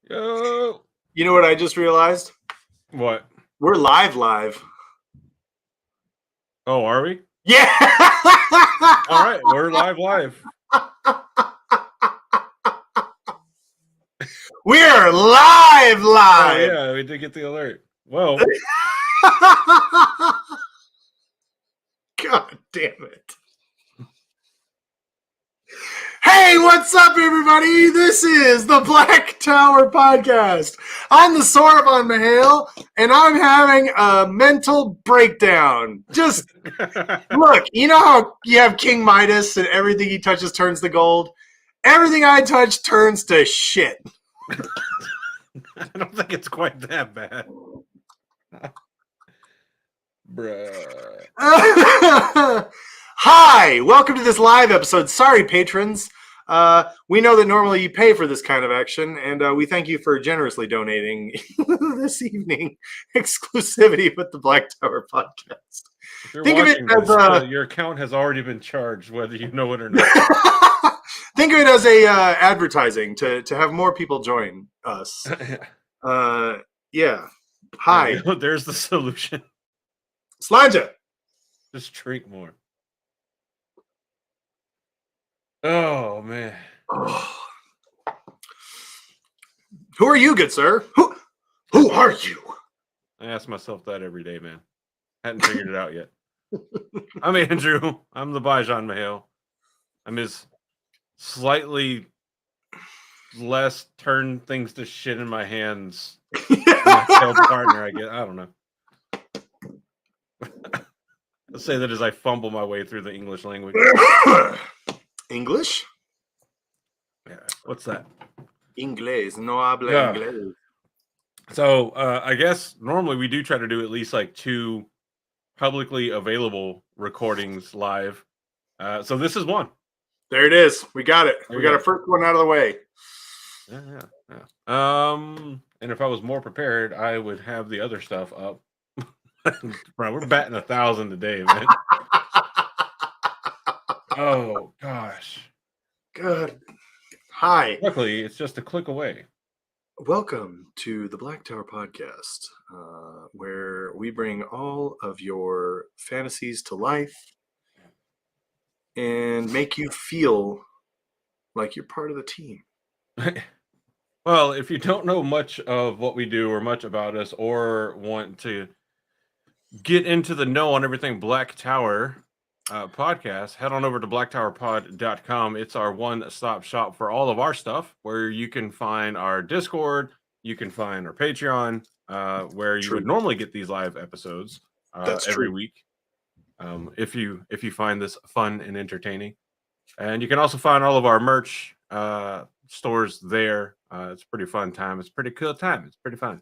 Yo. You know what I just realized? What? We're live. Oh, are we? Yeah. All right, we're live. We're live. Oh yeah, we did get the alert. Well, God damn it. Hey, what's up, everybody? This is the Black Tower Podcast. I'm the Soravan Mahale, and I'm having a mental breakdown. Just look, you know how you have King Midas and everything he touches turns to gold? Everything I touch turns to shit. I don't think it's quite that bad. Bruh. Hi, welcome to this live episode. Sorry, patrons. We know that normally you pay for this kind of action, and we thank you for generously donating this evening exclusivity with the Black Tower Podcast. If you're Think of it watching as this, your account has already been charged, whether you know it or not. think of it as a advertising to have more people join us. Yeah. Hi, There's the solution. Slanja. Just drink more. Oh man. Who are you, good sir? Who are you? I ask myself that every day, man. Hadn't figured it out yet. I'm Andrew. I'm the Bajan Mahale. I'm his slightly less turn things to shit in my hands. My partner, I guess. I don't know. Let's say that as I fumble my way through the English language. English? Yeah. What's that? Inglés. No habla inglés. So I guess normally we do try to do at least like 2 publicly available recordings live. So this is one. There it is. We got it. We got our first one out of the way. Yeah. And if I was more prepared, I would have the other stuff up. Bro, we're batting 1,000 today, man. Oh gosh. Good. Hi. Luckily, it's just a click away. Welcome to the Black Tower Podcast, where we bring all of your fantasies to life and make you feel like you're part of the team. Well, if you don't know much of what we do or much about us or want to get into the know on everything Black Tower podcast, head on over to blacktowerpod.com. It's our one-stop shop for all of our stuff, where you can find our Discord, you can find our Patreon, where you would normally get these live episodes every week. If you find this fun and entertaining. And you can also find all of our merch stores there. It's a pretty fun time. It's a pretty cool time. It's pretty fun.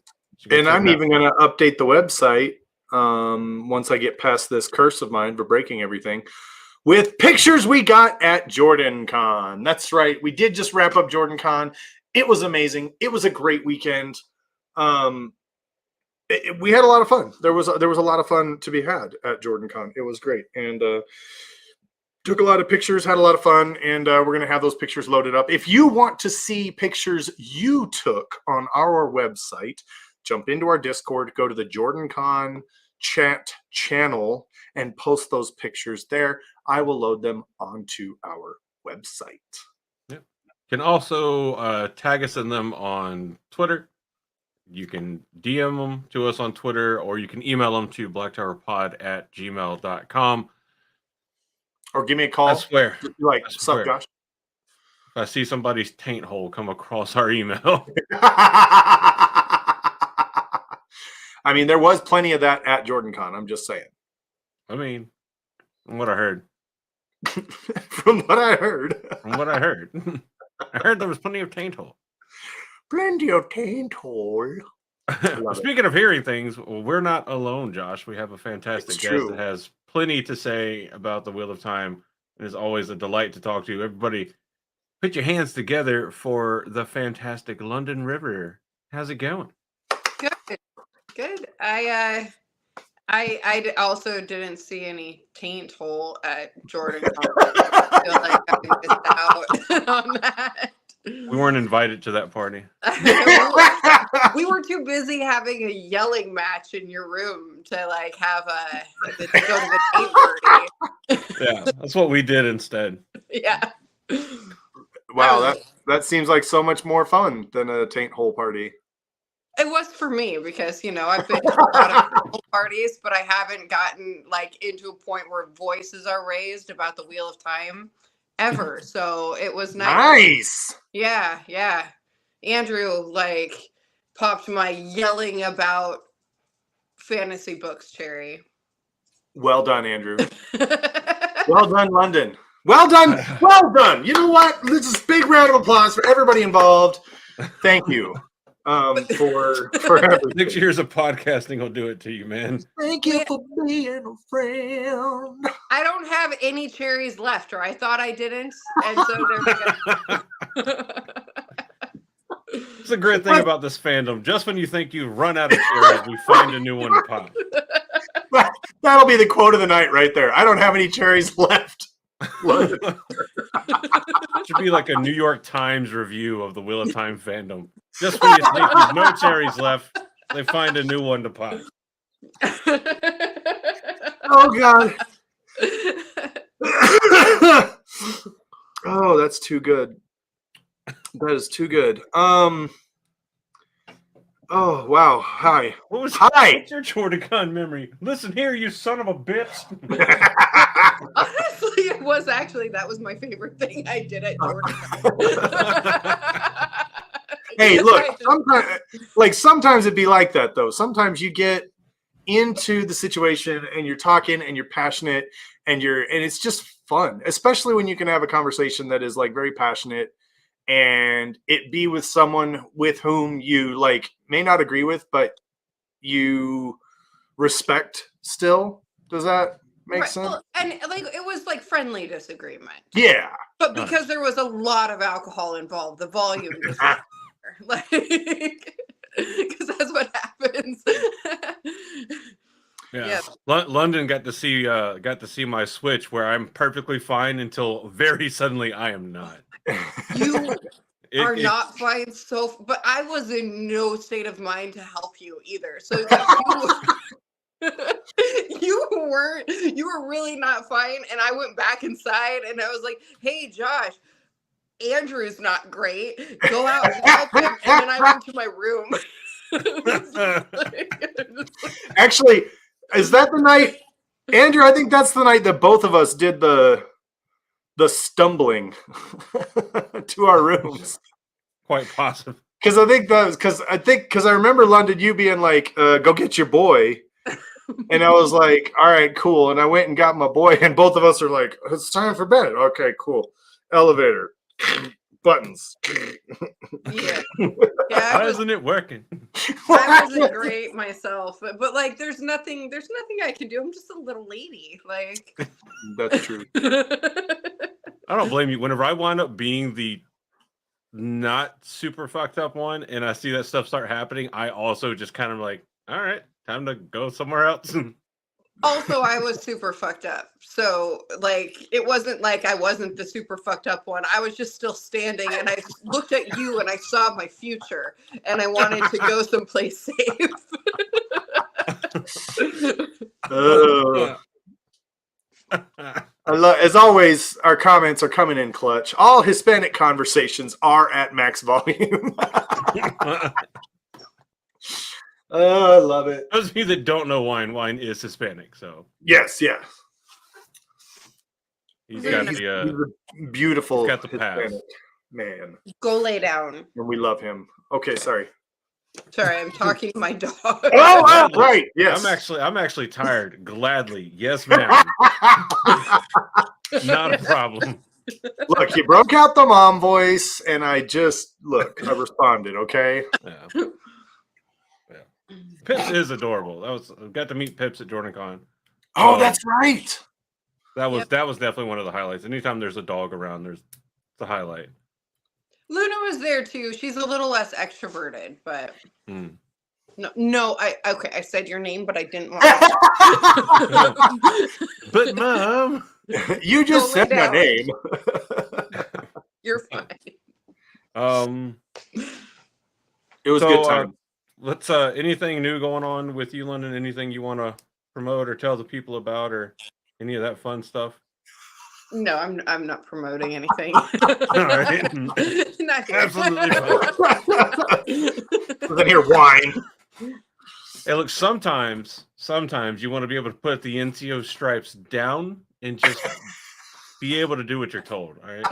And I'm even going to update the website once I get past this curse of mine for breaking everything, with pictures we got at Jordan Con. That's right. We did just wrap up Jordan Con. It was amazing. It was a great weekend. We had a lot of fun. There was a lot of fun to be had at Jordan Con. It was great. And took a lot of pictures, had a lot of fun, and we're going to have those pictures loaded up. If you want to see pictures you took on our website, jump into our Discord, go to the Jordan Con chat channel, and post those pictures there. I will load them onto our website. Yep. You can also tag us in them on Twitter. You can DM them to us on Twitter, or you can email them to blacktowerpod@gmail.com. Or give me a call. I swear. Like, sup, Josh? If I see somebody's taint hole come across our email. I mean, there was plenty of that at Jordan Con. I'm just saying. I mean, from what I heard. From what I heard. I heard there was plenty of taint hole. Plenty of taint hole. Speaking of hearing things, we're not alone, Josh. We have a fantastic guest that has plenty to say about the Wheel of Time, and is always a delight to talk to. Everybody, put your hands together for the fantastic London River. How's it going? Good. I also didn't see any taint hole at Jordan. I feel like I missed out on that. We weren't invited to that party. We were too busy having a yelling match in your room to like have to go to the taint party. Yeah, that's what we did instead. Yeah. Wow, that seems like so much more fun than a taint hole party. It was for me because, you know, I've been to a lot of parties, but I haven't gotten like into a point where voices are raised about the Wheel of Time ever. So it was nice. Yeah, yeah. Andrew like popped my yelling about fantasy books cherry. Well done, Andrew. Well done, London. Well done. Well done. You know what? This is a big round of applause for everybody involved. Thank you. For everything. 6 years of podcasting will do it to you, man. Thank you for being a friend. I don't have any cherries left, or I thought I didn't, and so there we go. It's a great thing about this fandom. Just when you think you've run out of cherries, we find a new one to pop. That'll be the quote of the night right there. I don't have any cherries left. It should be like a New York Times review of the Wheel of Time fandom. Just when you think there's no cherries left, they find a new one to pop. Oh, God. Oh, that's too good. That is too good. Oh, wow. Hi. What's your Jordan memory? Listen here, you son of a bitch. Honestly, it was actually, that was my favorite thing I did at Jordan. Hey, look, sometimes it'd be like that, though. Sometimes you get into the situation and you're talking and you're passionate and it's just fun, especially when you can have a conversation that is like very passionate and it be with someone with whom you like may not agree with, but you respect still. Does that make sense? Well, and like it was like friendly disagreement. Yeah. But because there was a lot of alcohol involved, the volume was like because that's what happens. Yeah. London got to see my switch where I'm perfectly fine until very suddenly I am not. You are not fine. But I was in no state of mind to help you either. So you were really not fine. And I went back inside and I was like, hey, Josh, Andrew's not great. Go out and help him. And then I went to my room. Actually, is that the night, Andrew? I think that's the night that both of us did the stumbling to our rooms. Quite possible. Because I remember London, you being like, "Go get your boy," and I was like, "All right, cool." And I went and got my boy, and both of us are like, "It's time for bed." Okay, cool. Elevator. Buttons. Yeah. Why isn't it working? I wasn't great myself, but like, there's nothing I can do. I'm just a little lady. Like, that's true. I don't blame you. Whenever I wind up being the not super fucked up one, and I see that stuff start happening, I also just kind of like, all right, time to go somewhere else. Also, I was super fucked up. So, like, it wasn't like I wasn't the super fucked up one. I was just still standing, and I looked at you, and I saw my future, and I wanted to go someplace safe. As always, our comments are coming in clutch. All Hispanic conversations are at max volume. Oh, I love it. Those of you that don't know wine is Hispanic, so yes, yeah. He's got the beautiful. He's got the Hispanic pass. Man. Go lay down. And we love him. Okay, sorry. Sorry, I'm talking to my dog. Oh, right. Yes. I'm actually tired. Gladly. Yes, ma'am. Not a problem. Look, you broke out the mom voice, and I responded, okay? Yeah. Pips is adorable. I got to meet Pips at JordanCon. Oh, that's right. That was definitely one of the highlights. Anytime there's a dog around, it's a highlight. Luna was there too. She's a little less extroverted, but no. I said your name, but I didn't want to. But Mom, you just said my name. You're fine. It was good time. Let's anything new going on with you, London? Anything you want to promote or tell the people about, or any of that fun stuff? No, I'm not promoting anything. All right. Not here. Absolutely fine. Then here, wine. Hey, look, sometimes you want to be able to put the NCO stripes down and just be able to do what you're told. All right.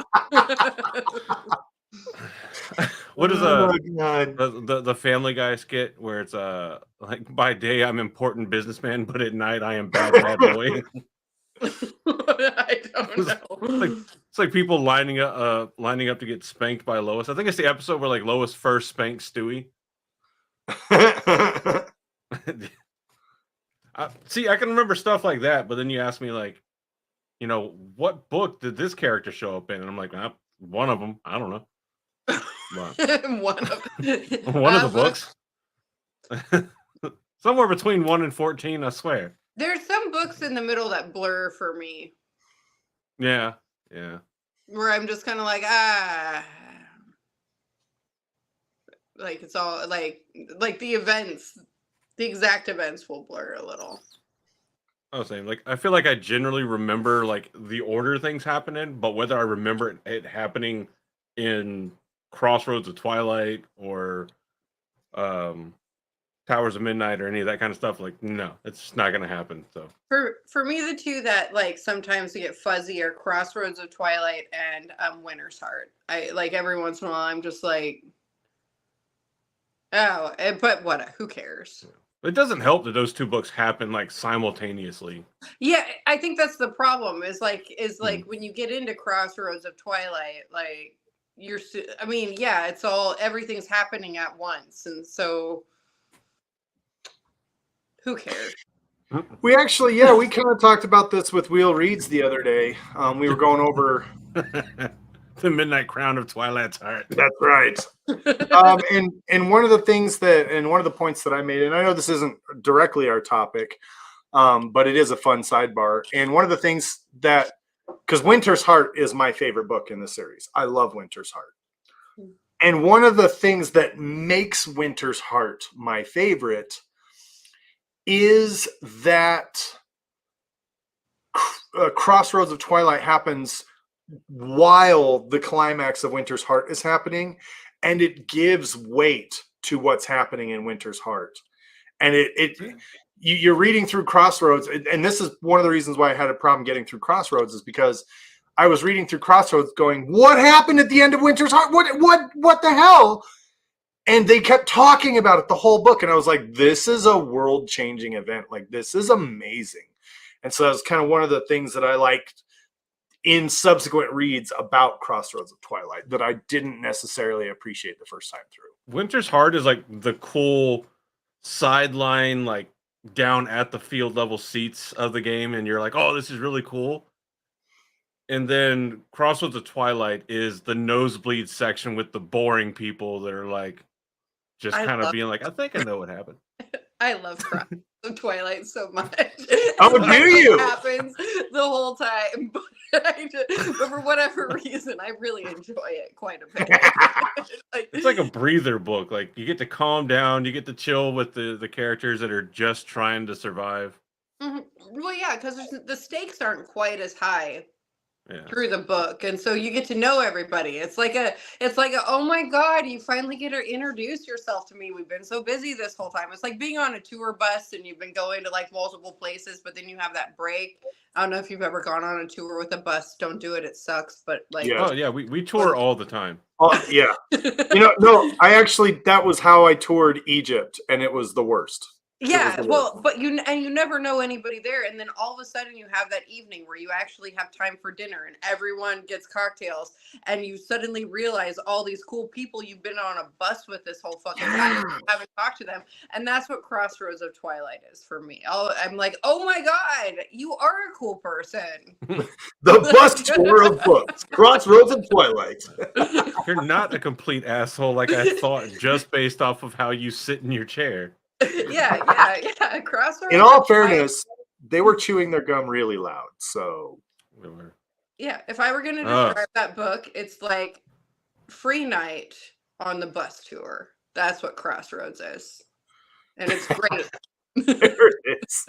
What is the Family Guy skit where it's like by day I'm important businessman, but at night I am bad boy. I don't know. It's like people lining up to get spanked by Lois. I think it's the episode where like Lois first spanks Stewie. See, I can remember stuff like that, but then you ask me like, what book did this character show up in? And I'm like, one of them. I don't know. One of the books. Somewhere between 1 and 14, I swear. There's some books in the middle that blur for me. Yeah. Where I'm just kind of like, like it's all like the events, the exact events will blur a little. I was saying, like, I feel like I generally remember like the order things happening, but whether I remember it happening in Crossroads of Twilight or Towers of Midnight or any of that kind of stuff, like, no, it's just not gonna happen. So for me, the two that like sometimes get fuzzy are Crossroads of Twilight and Winter's Heart. I like every once in a while I'm just like, oh, but what? Who cares? It doesn't help that those two books happen like simultaneously. Yeah, I think that's the problem. Is like when you get into Crossroads of Twilight, like it's all everything's happening at once, and so who cares? We actually, we kind of talked about this with Wheel Reads the other day. We were going over the Midnight Crown of Twilight's Heart. That's right. And one of the things one of the points that I made, and I know this isn't directly our topic, but it is a fun sidebar. And one of the things because Winter's Heart is my favorite book in the series. I love Winter's Heart. And one of the things that makes Winter's Heart my favorite is that Crossroads of Twilight happens while the climax of Winter's Heart is happening, and it gives weight to what's happening in Winter's Heart. And you're reading through Crossroads, and this is one of the reasons why I had a problem getting through Crossroads, is because I was reading through Crossroads going, what happened at the end of Winter's Heart? What the hell? And they kept talking about it the whole book. And I was like, this is a world-changing event. Like, this is amazing. And so that was kind of one of the things that I liked in subsequent reads about Crossroads of Twilight that I didn't necessarily appreciate the first time through. Winter's Heart is like the cool sideline, like down at the field level seats of the game. And you're like, oh, this is really cool. And then Crossroads of Twilight is the nosebleed section with the boring people that are like, just kind of being like, I think I know what happened. I love Crossroads of Twilight so much. Oh, do you? It happens the whole time, but for whatever reason, I really enjoy it quite a bit. It's like a breather book. Like, you get to calm down, you get to chill with the characters that are just trying to survive. Mm-hmm. Well, yeah, because the stakes aren't quite as high. Yeah. Through the book, and so you get to know everybody. It's like a oh my god, you finally get to introduce yourself to me. We've been so busy this whole time. It's like being on a tour bus and you've been going to like multiple places, but then you have that break. I don't know if you've ever gone on a tour with a bus. Don't do it. It sucks. But like, oh yeah, we tour all the time. Oh yeah, no, that was how I toured Egypt, and it was the worst. Yeah, well, but you never know anybody there, and then all of a sudden you have that evening where you actually have time for dinner, and everyone gets cocktails, and you suddenly realize all these cool people you've been on a bus with this whole fucking time, you haven't talked to them, and that's what Crossroads of Twilight is for me. I'm like, oh my god, you are a cool person. The bus tour of books, Crossroads of Twilight. You're not a complete asshole like I thought, just based off of how you sit in your chair. Yeah. Crossroads. In all fairness, they were chewing their gum really loud. So, yeah, if I were going to describe that book, it's like free night on the bus tour. That's what Crossroads is. And it's great. There it is.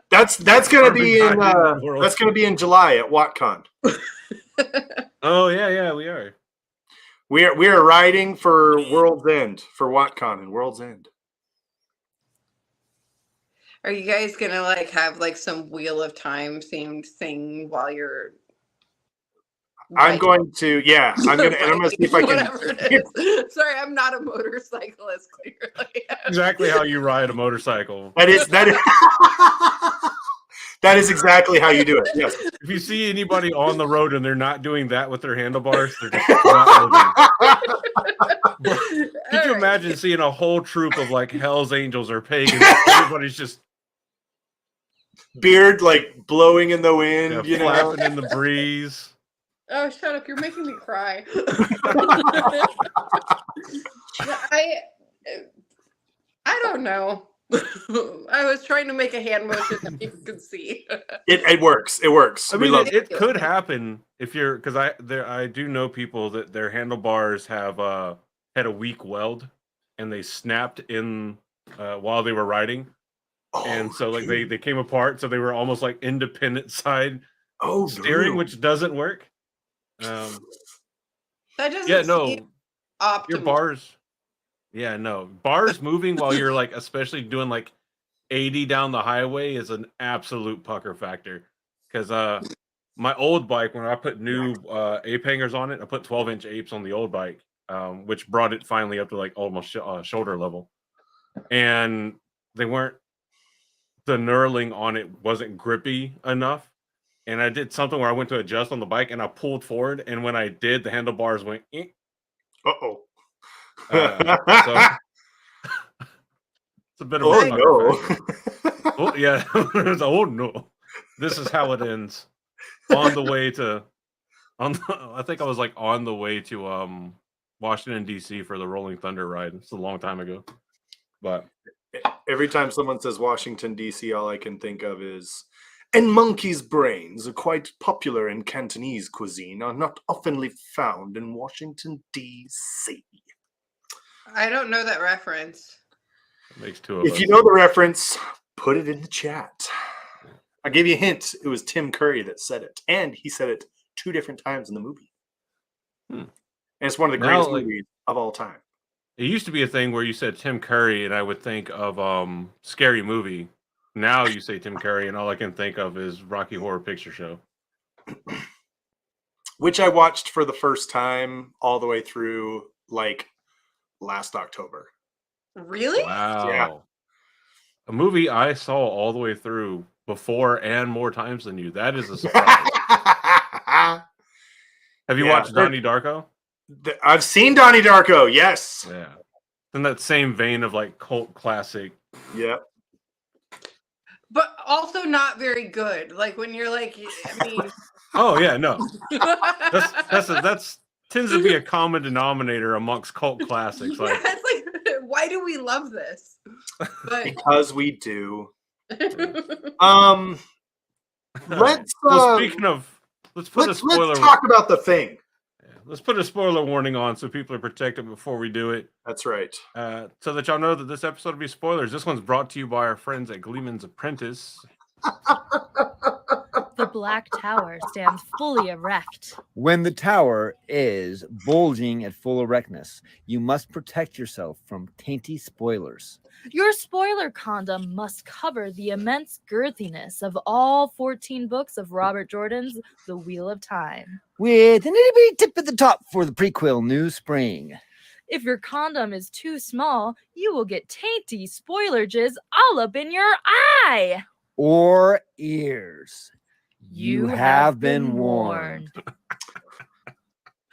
That's gonna be in World. that's gonna be in July at WatCon. Oh yeah, we are. We are riding for World's End for WatCon and World's End. Are you guys gonna like have like some Wheel of Time themed thing while you're? I'm going to I'm gonna see if I can. Whatever it is. Sorry, I'm not a motorcyclist. Clearly, Exactly how you ride a motorcycle. That is that is exactly how you do it. Yes. If you see anybody on the road and they're not doing that with their handlebars, they're just not moving. Could you imagine seeing a whole troop of like Hell's Angels or pagans? Everybody's just beard like blowing in the wind, you know, flapping in the breeze. Oh, shut up! You're making me cry. I don't know. I was trying to make a hand motion that you could see. It works. It works. I mean, it could happen if you're because I do know people that their handlebars have had a weak weld and they snapped in while they were riding, and so like they came apart, so they were almost like independent side steering, which doesn't work. That doesn't seem optimal. Your bars. Yeah, no. Bars moving while you're like especially doing like 80 down the highway is an absolute pucker factor. Because my old bike, when I put new ape hangers on it, I put 12-inch apes on the old bike, which brought it finally up to like almost shoulder level. And they weren't, the knurling on it wasn't grippy enough. And I did something where I went to adjust on the bike and I pulled forward. And when I did, the handlebars went, eh. Uh-oh. So it's a bit of a no. Oh yeah. Oh no. This is how it ends. On the way to I think I was like on the way to Washington DC for the Rolling Thunder ride. It's a long time ago. But every time someone says Washington DC, all I can think of is and monkey's brains are quite popular in Cantonese cuisine, are not oftenly found in Washington DC. I don't know that reference. It makes two of us. If you know the reference, put it in the chat. I'll give you a hint. It was Tim Curry that said it. And he said it 2 different times in the movie. And it's one of the greatest movies of all time. It used to be a thing where you said Tim Curry and I would think of Scary Movie. Now you say Tim Curry and all I can think of is Rocky Horror Picture Show. Which I watched for the first time all the way through like last October. Really? Wow. Yeah. A movie I saw all the way through before and more times than you. That is a surprise. Have you watched Donnie Darko? I've seen Donnie Darko, yes. Yeah. In that same vein of like cult classic. Yeah. But also not very good. Like when you're like, I mean. Oh yeah, no. That's tends to be a common denominator amongst cult classics. Like, yeah, it's like, why do we love this? But because we do. Let's speaking of, let's talk about The Thing. Yeah, let's put a spoiler warning on so people are protected before we do it. That's right. So that y'all know that this episode will be spoilers. This one's brought to you by our friends at Gleeman's Apprentice. The Black Tower stands fully erect. When the tower is bulging at full erectness, you must protect yourself from tainty spoilers. Your spoiler condom must cover the immense girthiness of all 14 books of Robert Jordan's The Wheel of Time. With an itty-bitty tip at the top for the prequel New Spring. If your condom is too small, you will get tainty spoiler jizz all up in your eye. Or ears. You have been warned.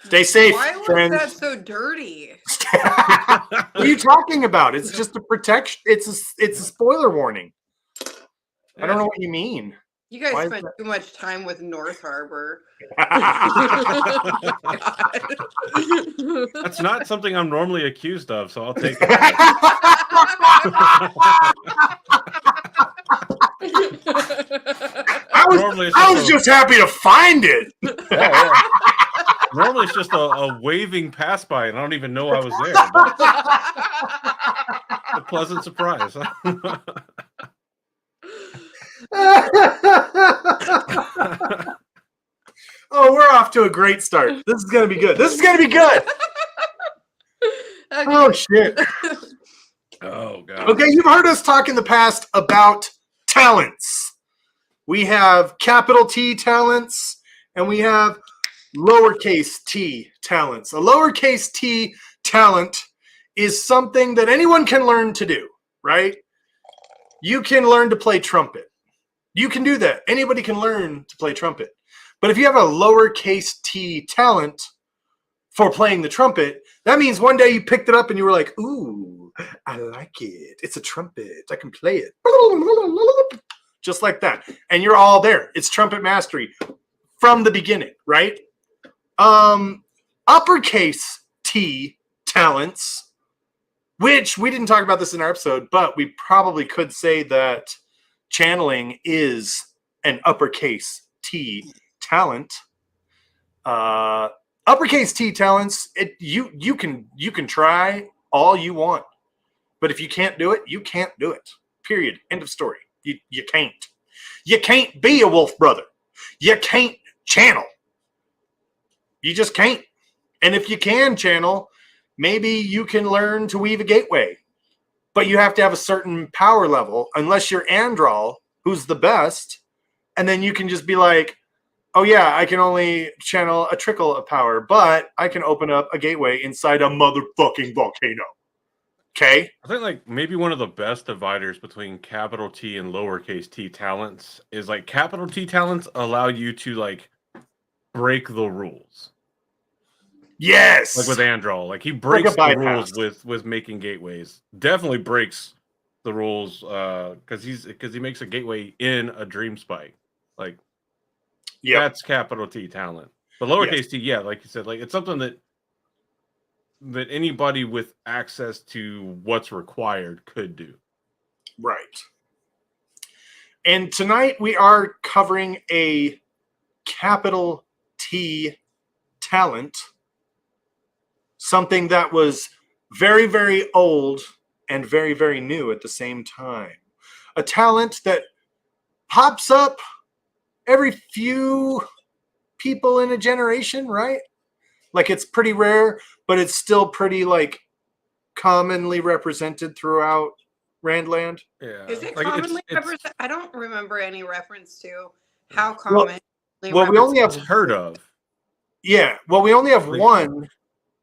Stay safe, why was friends. that so dirty? What are you talking about? It's just a protection. It's a spoiler warning. I don't know what you mean. You guys Why spent too much time with North Harbor. That's not something I'm normally accused of, so I'll take it. I was just happy to find it. Normally it's just a waving pass by, and I don't even know I was there. But a pleasant surprise. Oh, we're off to a great start. This is gonna be good. This is gonna be good. Okay. Oh shit. Oh god. Okay, you've heard us talk in the past about talents. We have capital T talents and we have lowercase t talents. A lowercase t talent is something that anyone can learn to do, right? You can learn to play trumpet. You can do that. Anybody can learn to play trumpet. But if you have a lowercase t talent for playing the trumpet, that means one day you picked it up and you were like, ooh, I like it. It's a trumpet. I can play it. Just like that. And you're all there. It's trumpet mastery from the beginning, right? Uppercase T talents, which we didn't talk about this in our episode, but we probably could say that channeling is an uppercase T talent. Uppercase T talents, you can try all you want, but if you can't do it, you can't do it. Period. End of story. You can't. You can't be a wolf brother. You can't channel. You just can't. And if you can channel, maybe you can learn to weave a gateway, but you have to have a certain power level, unless you're Andral, who's the best, and then you can just be like, oh yeah, I can only channel a trickle of power, but I can open up a gateway inside a motherfucking volcano. Okay? I think like maybe one of the best dividers between capital T and lowercase t talents is like capital T talents allow you to like break the rules. Yes. Like with Andral, like he Like a breaks the bypass. rules with making gateways. Definitely breaks the rules because he makes a gateway in a dream spike. Like that's capital T talent. But lowercase t, yeah, like you said, like it's something that anybody with access to what's required could do. Right. And tonight we are covering a capital T talent, something that was very, very old and very, very new at the same time. A talent that pops up every few people in a generation, right? Like it's pretty rare, but it's still pretty like commonly represented throughout Randland. Yeah. Is it like, commonly it's represented? I don't remember any reference to how common. Well, we only have heard of. Yeah, well, we only have Like- one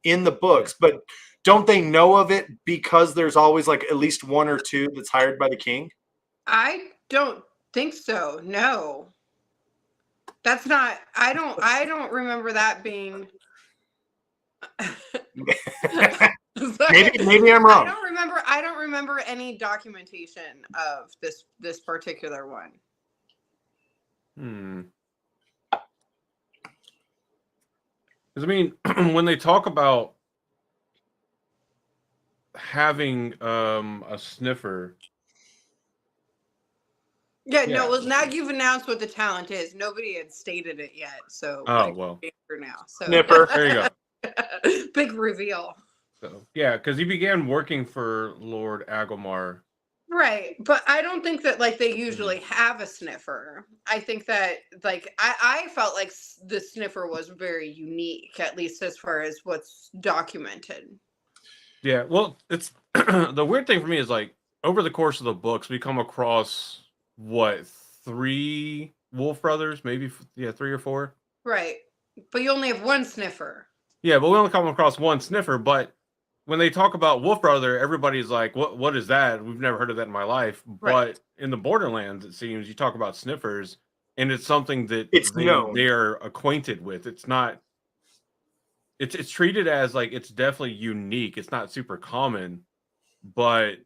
in the books, but don't they know of it because there's always like at least one or two that's hired by the king? I don't think so. No. That's not I don't remember that being Maybe I'm wrong. I don't remember any documentation of this particular one. Because I mean, when they talk about having a sniffer. Yeah, no, well, now you've announced what the talent is. Nobody had stated it yet, so Well, now. So Sniffer. There you go. Big reveal. So yeah, because he began working for Lord Agomar. Right, but I don't think that like they usually have a sniffer. I think that like I felt like the sniffer was very unique, at least as far as what's documented. Yeah, well, it's the weird thing for me is like over the course of the books, we come across what 3 wolf brothers, maybe 3 or 4. Right, but you only have one sniffer. Yeah, but we only come across one sniffer. But when they talk about wolf brother, everybody's like, "What is that? We've never heard of that in my life." Right. But in the Borderlands, it seems you talk about sniffers, and it's something that known. they are acquainted with. It's not. It's treated as like it's definitely unique. It's not super common, but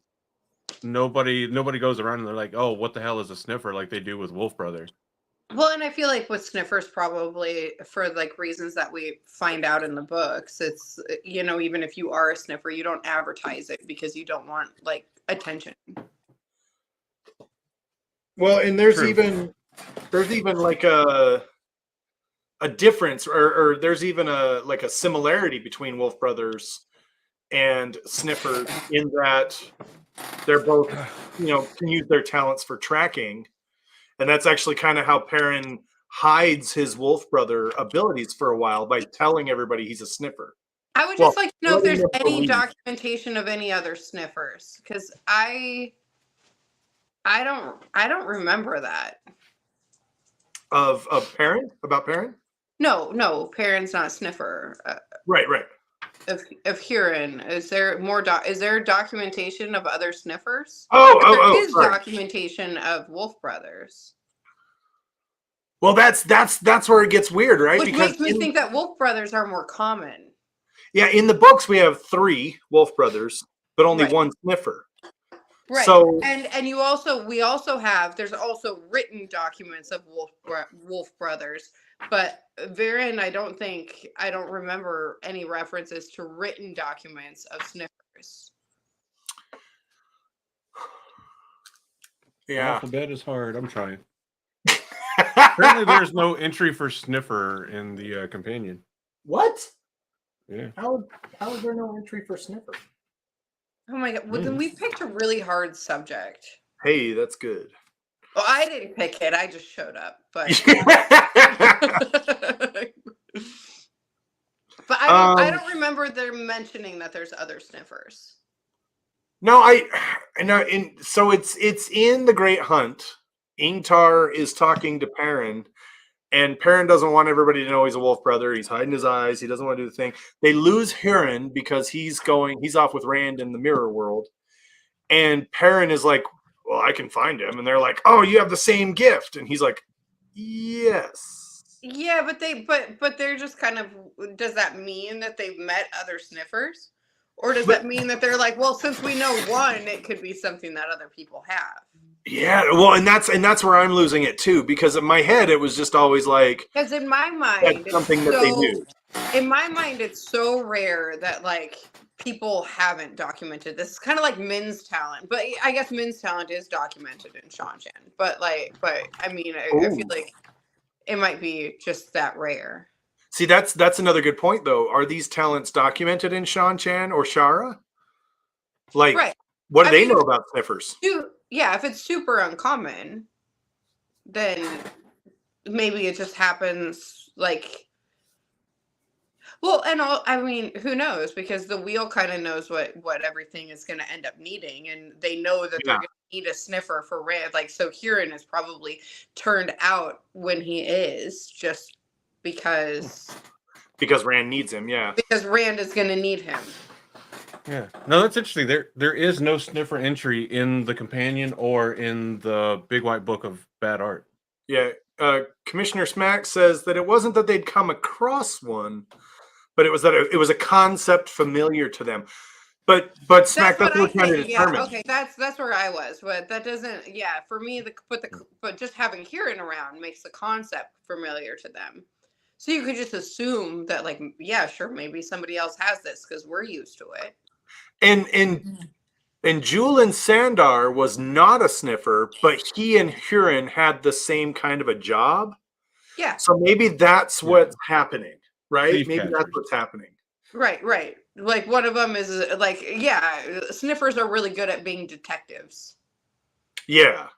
nobody goes around and they're like, "Oh, what the hell is a sniffer?" Like they do with Wolf Brother. Well, and I feel like with sniffers, probably for like reasons that we find out in the books, it's, you know, even if you are a sniffer, you don't advertise it because you don't want like attention. Well, and there's True. even like a a difference, or there's even a similarity between Wolf Brothers and Sniffer in that they're both, can use their talents for tracking. And that's actually kind of how Perrin hides his Wolf Brother abilities for a while by telling everybody he's a sniffer. I would Well, just like to know if letting there's them any believe. documentation of any other sniffers, because I don't remember that. Of Perrin? About Perrin? No, Perrin's not a sniffer. Right. Of Huron, is there is there documentation of other sniffers? Oh, There is sorry. documentation of Wolf Brothers, Well, that's where it gets weird, right? which Because makes me think that Wolf Brothers are more common. in the books we have 3 Wolf Brothers, but only Right. 1 sniffer. Right. So and we also have, there's also written documents of Wolf Brothers, but Varen, I don't remember any references to written documents of sniffers. yeah. Alphabet is hard. I'm trying. Apparently, there's no entry for sniffer in the companion. What? Yeah. How is there no entry for sniffer? Oh my god! Well, then we picked a really hard subject. Hey, that's good. Well, I didn't pick it. I just showed up, but but I don't remember them mentioning that there's other sniffers. No, I know. So it's in the Great Hunt. Ingtar is talking to Perrin, and Perrin doesn't want everybody to know he's a Wolf Brother. He's hiding his eyes. He doesn't want to do the thing. They lose Huron because he's off with Rand in the Mirror World, and Perrin is like, "Well, I can find him," and they're like, "Oh, you have the same gift," and he's like, "Yes." Yeah, but they're just kind of. Does that mean that they've met other sniffers, or does that mean that they're like, well, since we know one, it could be something that other people have? Yeah, well, and that's where I'm losing it too, because in my head it was just always like, because in my mind, that's something that they knew. In my mind, it's so rare that like people haven't documented this. It's kind of like Min's talent, but I guess Min's talent is documented in Shan-Chan. But I mean, I feel like it might be just that rare. See, that's another good point though. Are these talents documented in Shan-Chan or Shara? Like, right. What do they know about sniffers? Yeah, if it's super uncommon, then maybe it just happens like. Well, and I mean, who knows? Because the wheel kind of knows what everything is going to end up needing, and they know that they're going to need a sniffer for Rand. Like, so Huron is probably turned out when he is, just because Rand needs him. Yeah, because Rand is going to need him. Yeah, no, that's interesting. There is no sniffer entry in the companion or in the Big White Book of Bad Art. Yeah, Commissioner Smack says that it wasn't that they'd come across one, but it was that it was a concept familiar to them. But Smack, that's what we're trying to determine. Yeah, okay, that's where I was, but that doesn't. Yeah, for me, but just having Huron around makes the concept familiar to them. So you could just assume that, like, yeah, sure, maybe somebody else has this because we're used to it. And Julian Sandar was not a sniffer, but he and Huron had the same kind of a job. Yeah. So maybe that's what's happening, right? Thief maybe catchers. that's what's happening. Right. Like one of them is like, yeah, sniffers are really good at being detectives. Yeah.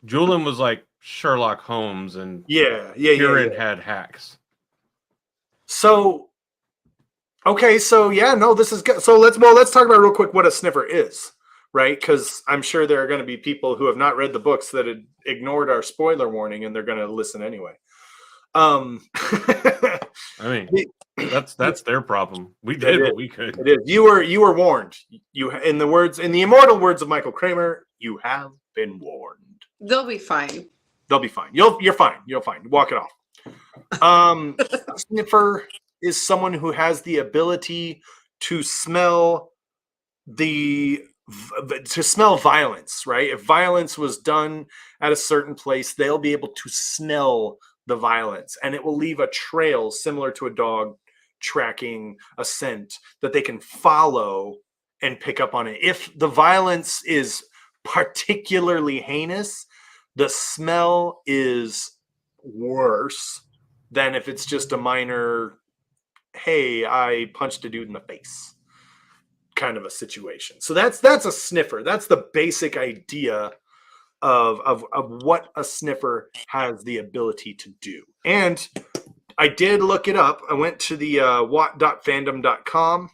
Julian was like Sherlock Holmes, and Huron had hacks. So, okay, so this is good. So let's talk about real quick what a sniffer is, right? Because I'm sure there are going to be people who have not read the books that had ignored our spoiler warning, and they're going to listen anyway. I mean, that's their problem. We did what we could. It is. You were warned. You, in the immortal words of Michael Kramer, you have been warned. They'll be fine. They'll be fine. You're fine. You're fine. Walk it off. A sniffer is someone who has the ability to smell violence, right? If violence was done at a certain place, they'll be able to smell the violence, and it will leave a trail similar to a dog tracking a scent that they can follow and pick up on it. If the violence is particularly heinous, the smell is worse than if it's just a minor, hey, I punched a dude in the face kind of a situation. So that's a sniffer. That's the basic idea of what a sniffer has the ability to do. And I did look it up. I went to the what.fandom.com.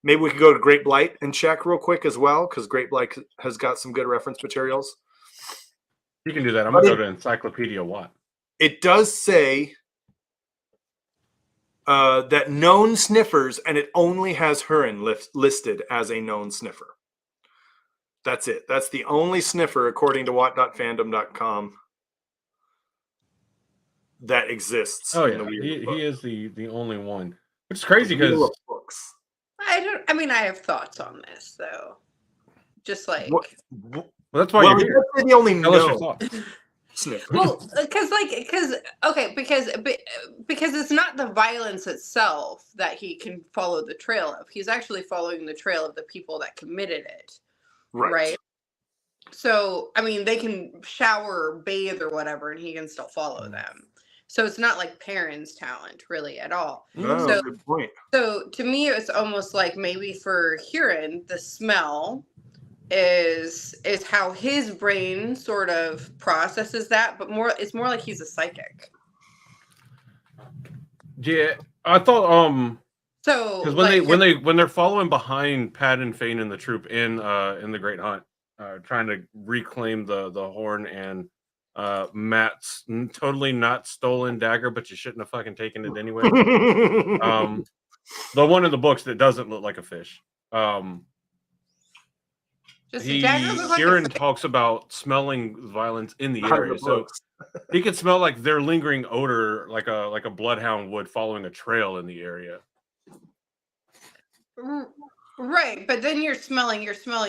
Maybe we could go to Great Blight and check real quick as well, because Great Blight has got some good reference materials. You can do that. I'm going to go to Encyclopedia What. It does say that known sniffers, and it only has Hurin listed as a known sniffer. That's it. That's the only sniffer, according to what.fandom.com, that exists. Oh, in yeah. the Wheel of He is the only one. Which is crazy The Wheel because of Books. I mean, I have thoughts on this though. Just like, well, that's why Well, you're here. that's the only Tell us your known thoughts. sniffer. well, because it's not the violence itself that he can follow the trail of. He's actually following the trail of the people that committed it. Right. So, I mean, they can shower or bathe or whatever, and he can still follow them. So it's not like Perrin's talent really at all. Oh, So, good point. So to me, it's almost like maybe for Huron, the smell is how his brain sort of processes that, but it's more like he's a psychic. Yeah, I thought So because like, when they're following behind Pat and Fane and the troop in the Great Hunt, trying to reclaim the horn and Matt's totally not stolen dagger, but you shouldn't have fucking taken it anyway. The one in the books that doesn't look like a fish. Huron talks about smelling violence in the area, so he could smell like their lingering odor, like a bloodhound would following a trail in the area. Right, but then you're smelling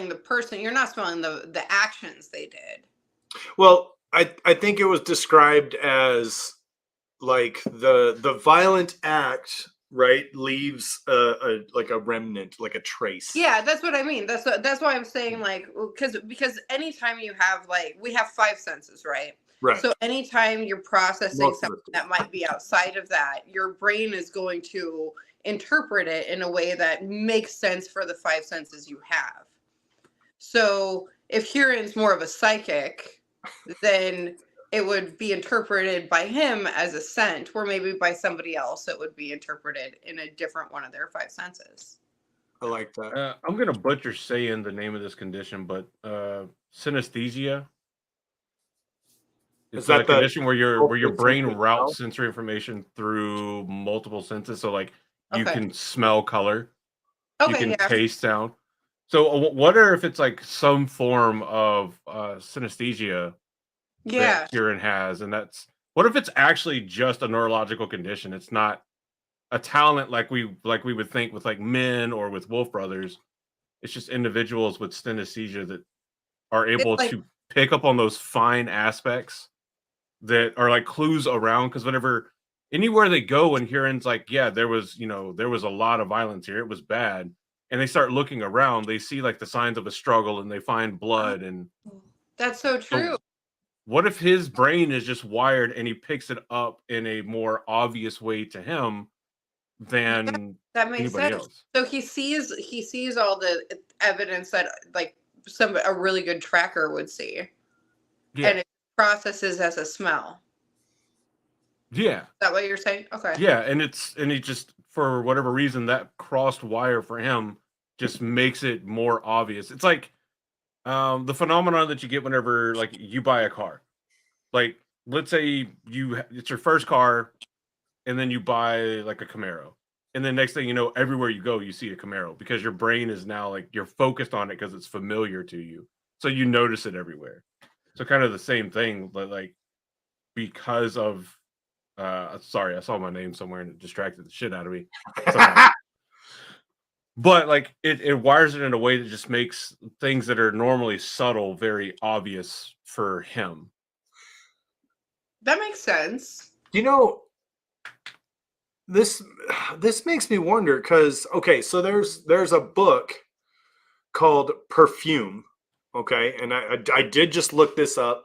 the person. You're not smelling the actions they did. Well, I think it was described as like the violent act, right, leaves like a remnant, like a trace. Yeah, that's what I mean. That's why I'm saying, like, because anytime you have, like, we have 5 senses, right? Right. So anytime you're processing something that might be outside of that, your brain is going to interpret it in a way that makes sense for the 5 senses you have. So if Huron's more of a psychic, then it would be interpreted by him as a scent, or maybe by somebody else it would be interpreted in a different one of their 5 senses. I like that. I'm gonna butcher saying the name of this condition, but synesthesia. It's that condition where your brain routes sensory information through multiple senses. So like you can smell color, you can taste sound. So wonder if it's like some form of synesthesia that Huron has, and what if it's actually just a neurological condition? It's not a talent like we would think with like men or with Wolf Brothers. It's just individuals with synesthesia that are able to pick up on those fine aspects that are like clues around, because anywhere they go and Huron's like, yeah, there was a lot of violence here, it was bad, and they start looking around, they see like the signs of a struggle and they find blood. And that's so true. What if his brain is just wired and he picks it up in a more obvious way to him than that makes anybody sense. else? So he sees all the evidence that like a really good tracker would see. Yeah. And it processes as a smell. Yeah. Is that what you're saying? Okay. Yeah, and he just, for whatever reason, that crossed wire for him just makes it more obvious. It's like the phenomenon that you get whenever like you buy a car. Like, let's say it's your first car, and then you buy like a Camaro, and then next thing you know, everywhere you go, you see a Camaro, because your brain is now like, you're focused on it because it's familiar to you, so you notice it everywhere. So kind of the same thing, but like because of sorry, I saw my name somewhere and it distracted the shit out of me. But like it wires it in a way that just makes things that are normally subtle very obvious for him. That makes sense. This makes me wonder, because so there's a book called Perfume, okay, and I did just look this up.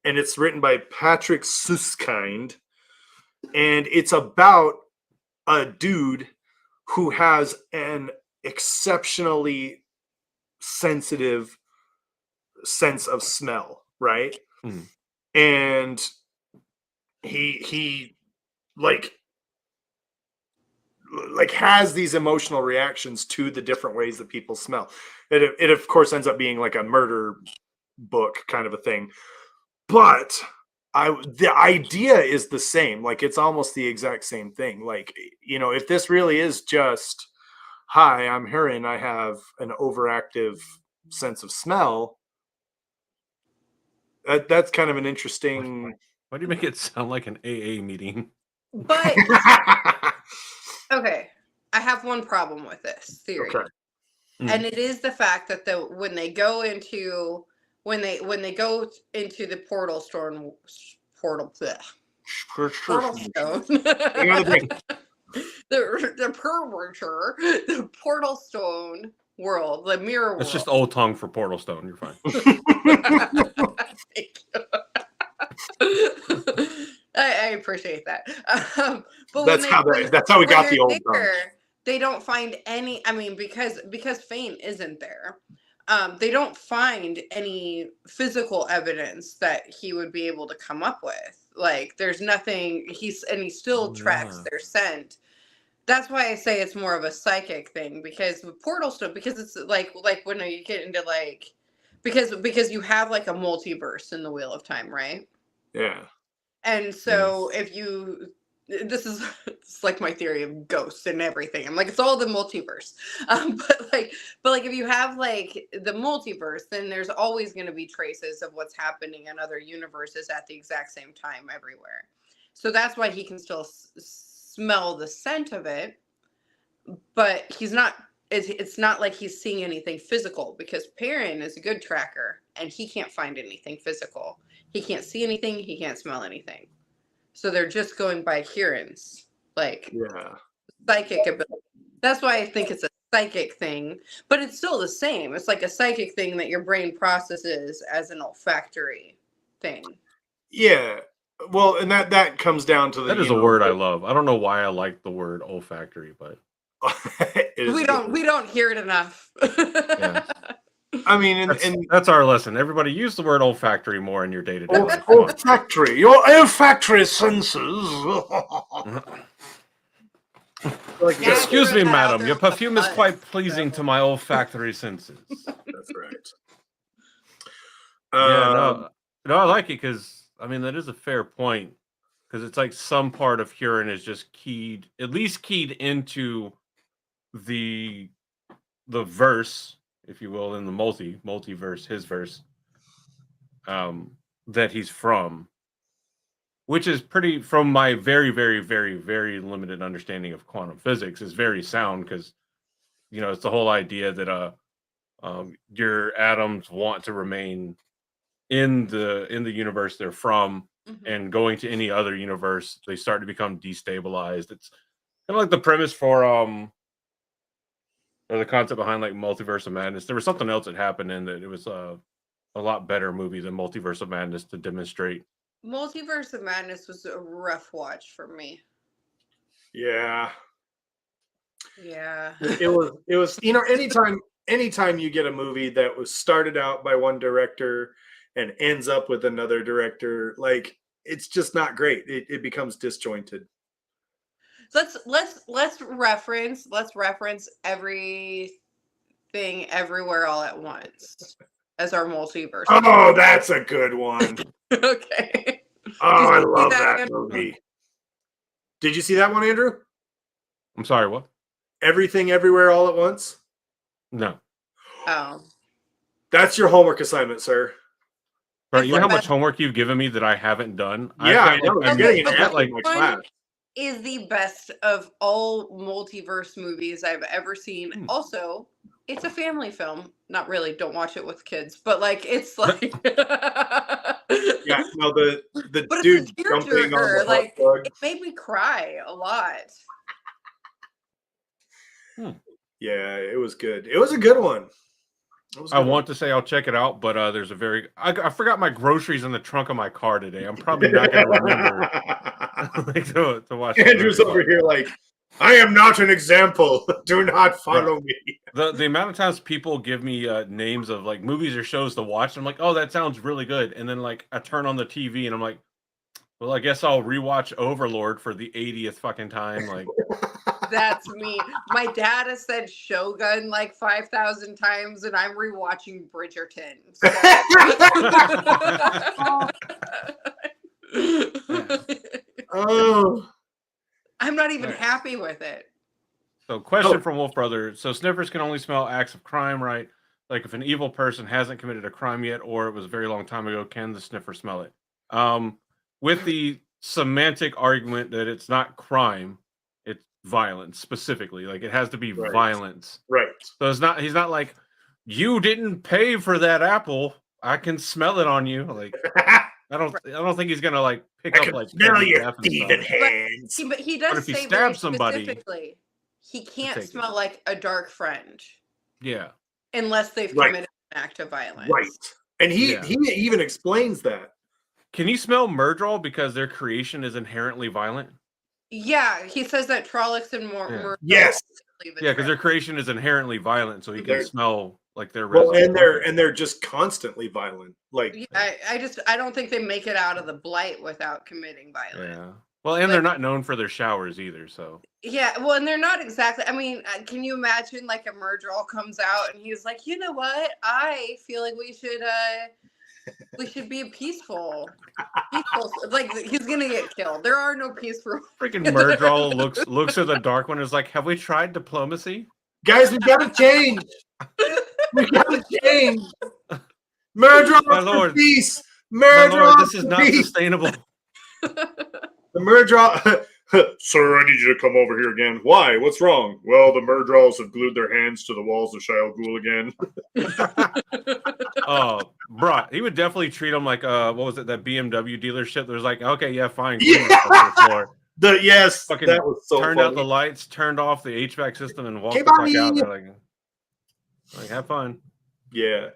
and it's written by Patrick Suskind, and it's about a dude who has an exceptionally sensitive sense of smell, right? Mhm. And he like has these emotional reactions to the different ways that people smell. It of course ends up being like a murder book kind of a thing, but the idea is the same. Like it's almost the exact same thing. Like, you know, if this really is just, hi, I'm hearing I have an overactive sense of smell, that's kind of an interesting. Why do you make it sound like an AA meeting? But okay, I have one problem with this theory. Okay. And it is the fact that when they go into the portal stone portal stone the portal stone world, the mirror world. It's just old tongue for portal stone. You're fine. Thank you. I appreciate that. But That's how we got the old tongue. They don't find any. I mean, because Fane isn't there, they don't find any physical evidence that he would be able to come up with. Like, there's nothing. He still tracks their scent. That's why I say it's more of a psychic thing, because with portal stuff, because it's like when you get into like, because you have like a multiverse in the Wheel of Time, right? Yeah. And so this is it's like my theory of ghosts and everything. I'm like, it's all the multiverse. But if you have like the multiverse, then there's always going to be traces of what's happening in other universes at the exact same time everywhere. So that's why he can still smell the scent of it, but he's not. It's not like he's seeing anything physical, because Perrin is a good tracker and he can't find anything physical. He can't see anything. He can't smell anything. So they're just going by hearings, like psychic ability. That's why I think it's a psychic thing, but it's still the same. It's like a psychic thing that your brain processes as an olfactory thing. Yeah. Well, and that comes down to that is a word I love. I don't know why I like the word olfactory, but we don't hear it enough. Yeah. I mean, that's our lesson. Everybody, use the word olfactory more in your day-to-day life. Olfactory, your olfactory senses. Excuse me, madam. Your perfume is quite pleasing to my olfactory senses. That's right. No, I like it, because I mean that is a fair point, because it's like some part of Huron is just keyed into the verse, if you will, in the multiverse, his verse, that he's from, which is pretty, from my very, very, very, very limited understanding of quantum physics, is very sound, because, you know, it's the whole idea that your atoms want to remain in the universe they're from, and going to any other universe, they start to become destabilized. It's kind of like the premise for or the concept behind like Multiverse of Madness. There was something else that happened in that. It was a lot better movie than Multiverse of Madness to demonstrate. Multiverse of Madness was a rough watch for me. Yeah. Yeah. It was, you know, anytime you get a movie that was started out by one director and ends up with another director, like, it's just not great. It becomes disjointed. Let's reference Everything Everywhere All at Once as our multiverse. Oh, that's a good one. Okay. Oh, I love that movie. Did you see that one, Andrew? I'm sorry, what? Everything Everywhere All at Once? No. Oh. That's your homework assignment, sir. Right, you know how much homework you've given me that I haven't done? Yeah, I know. I'm getting an F in my class. Is the best of all multiverse movies I've ever seen. Also, it's a family film. Not really. Don't watch it with kids. But like, it's like yeah, no, the but dude it's a jumping on the like bug. it made me cry a lot. Yeah, it was good. It was a good one. That was a I good one. want to say I'll check it out, but there's a very I forgot my groceries in the trunk of my car today. I'm probably not going to remember like, to watch. that Andrew's movie. over here like, I am not an example. Do not follow me. The amount of times people give me names of like movies or shows to watch, I'm like, oh, that sounds really good, and then like I turn on the TV and I'm like, well, I guess I'll rewatch Overlord for the 80th fucking time. Like, That's me. My dad has said Shogun like 5,000 times, and I'm rewatching Bridgerton. So. Oh, I'm not even Right. happy with it. so question Oh. from Wolf Brother. So sniffers can only smell acts of crime, right? Like if an evil person hasn't committed a crime yet, or it was a very long time ago, can the sniffer smell it? With the semantic argument that it's not crime, it's violence specifically. Like it has to be Right. violence. right. So it's not. He's not like, you didn't pay for that apple. I can smell it on you. Like I don't think he's gonna like pick I up can like smell every your death and thieving stuff. hands. But he But does if he say very stabs somebody, specifically, he can't take it. smell like a dark friend Yeah. unless they've Right. committed an act of violence. Right. And he Yeah. even explains that. Can you smell Murdral because their creation is inherently violent? Yeah, he says that Trollocs and more. Yes. Yeah, because their creation is inherently violent, so he can They're- smell like their Well, residue. and they're just constantly violent. Like Yeah, I don't think they make it out of the blight without committing violence. Yeah. Well, and they're not known for their showers either, so. Yeah, well, and they're not exactly. I mean, can you imagine like a Murdral comes out and he's like, you know what? I feel like we should be peaceful. Like he's gonna get killed. There are no peaceful. Freaking Murdral looks at the Dark One and is like, have we tried diplomacy? guys, we gotta change. We gotta change. Murder My for lord. peace. My Murder lord, this is for not peace. sustainable. The Murdral. Sir, I need you to come over here again. Why? What's wrong? Well, the Murdrals have glued their hands to the walls of Shia Ghul again. Oh, bruh, he would definitely treat him like what was it, that BMW dealership? There's like, okay, yeah, fine. glue Yeah. yourself to the floor. Yes, Fucking that was so turned funny. out the lights, turned off the HVAC system, and walked Okay, the fuck bye. out. They're like, have fun. Yeah.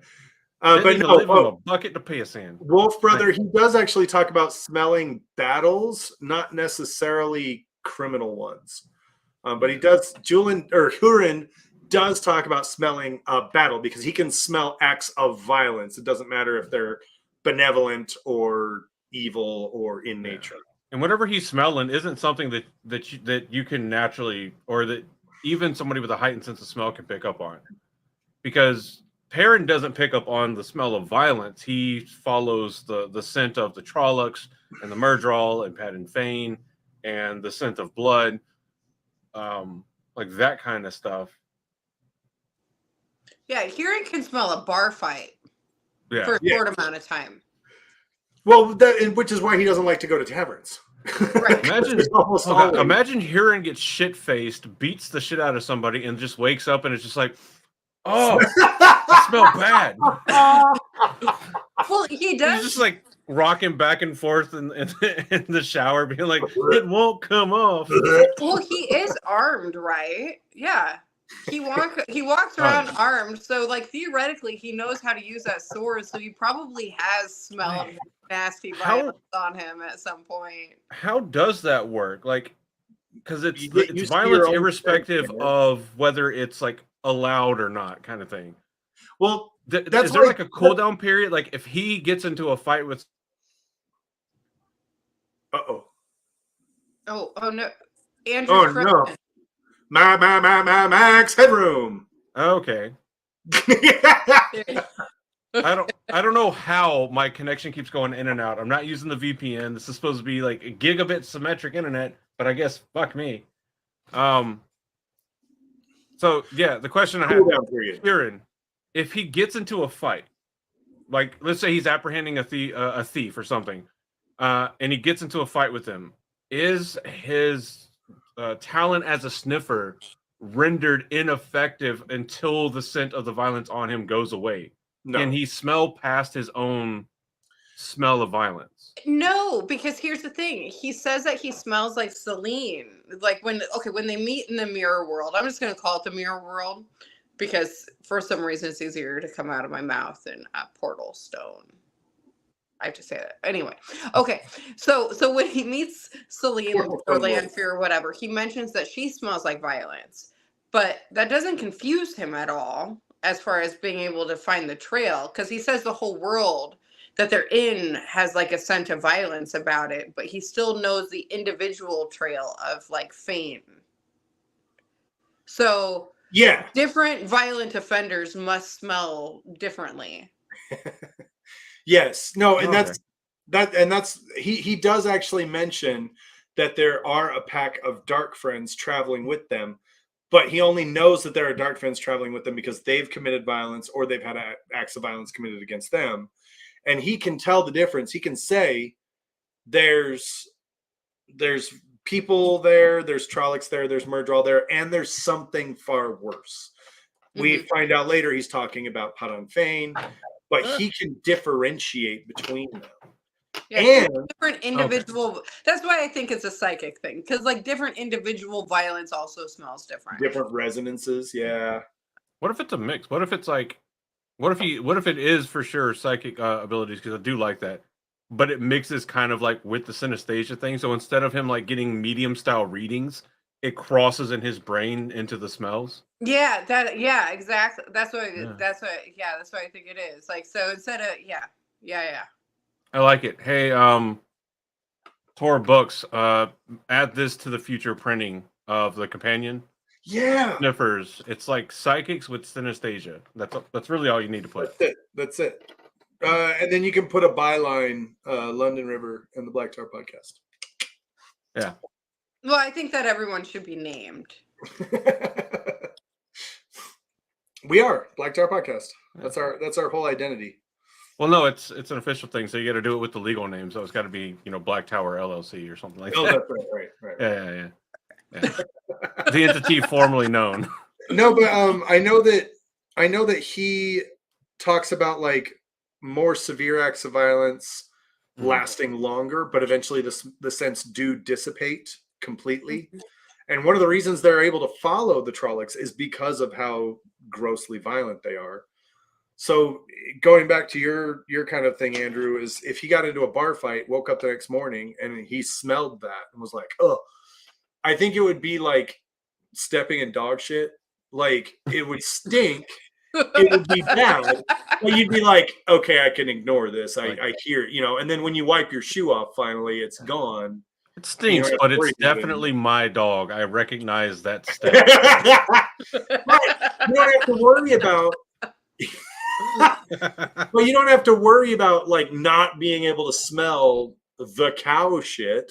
Didn't But even no, live in a bucket to piss in. Wolf Brother, he does actually talk about smelling battles, not necessarily criminal ones. But he does, Hurin does talk about smelling a battle because he can smell acts of violence. It doesn't matter if they're benevolent or evil or in nature. And whatever he's smelling isn't something that you can naturally, or that even somebody with a heightened sense of smell can pick up on. Because Perrin doesn't pick up on the smell of violence. He follows the scent of the Trollocs and the Murdral and Pat and Fane and the scent of blood, like that kind of stuff. Yeah, Huron can smell a bar fight Yeah. for a short amount of time. Well, which is why he doesn't like to go to taverns. Right. Imagine, Almost okay, always. imagine Huron gets shit faced, beats the shit out of somebody, and just wakes up and it's just like, oh, I smell bad. Well, he He's does. just like rocking back and forth in the shower, being like, it won't come off. Well, he is armed, right? Yeah. He walks around armed, so like theoretically he knows how to use that sword, so he probably has smelled nasty violence on him at some point. How does that work? Like, because it's You get used to violence your own irrespective thing, of whether it's like allowed or not, kind of thing. Well, Is That's there why- like a cooldown period? Like if he gets into a fight with uh-oh. Oh no, Andrew. Oh, no. Max Headroom. okay. I don't know how my connection keeps going in and out. I'm not using the VPN. This is supposed to be like a gigabit symmetric internet, but I guess fuck me. So yeah, the question I have, Cooldown period. Kieran, if he gets into a fight, like let's say he's apprehending a thief or something, and he gets into a fight with him, is his talent as a sniffer rendered ineffective until the scent of the violence on him goes away? No. Can he smell past his own smell of violence? No, because here's the thing. He says that he smells like Celine. Like when they meet in the mirror world. I'm just gonna call it the mirror world. because for some reason it's easier to come out of my mouth than a portal stone. I have to say that. Anyway, okay. So when he meets Celine Portal or stone works. Lanfear or whatever, he mentions that she smells like violence. But that doesn't confuse him at all as far as being able to find the trail, because he says the whole world that they're in has like a scent of violence about it, but he still knows the individual trail of like fame. So Yeah. different violent offenders must smell differently. Yes. No, and Okay. that's he does actually mention that there are a pack of dark friends traveling with them, but he only knows that there are dark friends traveling with them because they've committed violence or they've had acts of violence committed against them. And he can tell the difference. He can say there's people there, there's Trollocs there, there's Murdral there, and there's something far worse. We find out later he's talking about Padan Fane, but he can differentiate between them. Yeah, And different individual. That's why I think it's a psychic thing, because like different individual violence also smells different. different resonances. Yeah. What if it's a mix? What if it's like, what if it is for sure psychic abilities? Because I do like that, but it mixes kind of like with the synesthesia thing. So instead of him like getting medium style readings, it crosses in his brain into the smells. Yeah, exactly. That's what Yeah. that's what I think it is. Like, so instead of yeah. I like it. Hey, Tor Books, add this to the future printing of the companion Yeah. sniffers. It's like psychics with synesthesia. That's really all you need to put. That's it. And then you can put a byline, London River and the Black Tar podcast. Yeah. Well, I think that everyone should be named. We are Black Tar podcast. That's our whole identity. Well, no, it's an official thing, so you got to do it with the legal name. So it's got to be, Black Tower LLC or something like Oh, that. that's right. Yeah. The entity formerly known. No, but I know that he talks about like more severe acts of violence lasting longer, but eventually the scents do dissipate completely. And one of the reasons they're able to follow the Trollocs is because of how grossly violent they are. So going back to your kind of thing, Andrew, is if he got into a bar fight, woke up the next morning and he smelled that and was like, oh, I think it would be like stepping in dog shit. Like it would stink. It would be bad. But you'd be like, okay, I can ignore this. I hear, and then when you wipe your shoe off, finally, it's gone. It stinks, You don't have but to it's worry about it. definitely my dog. I recognize that step. But you don't have to worry about. Well, you don't have to worry about like not being able to smell the cow shit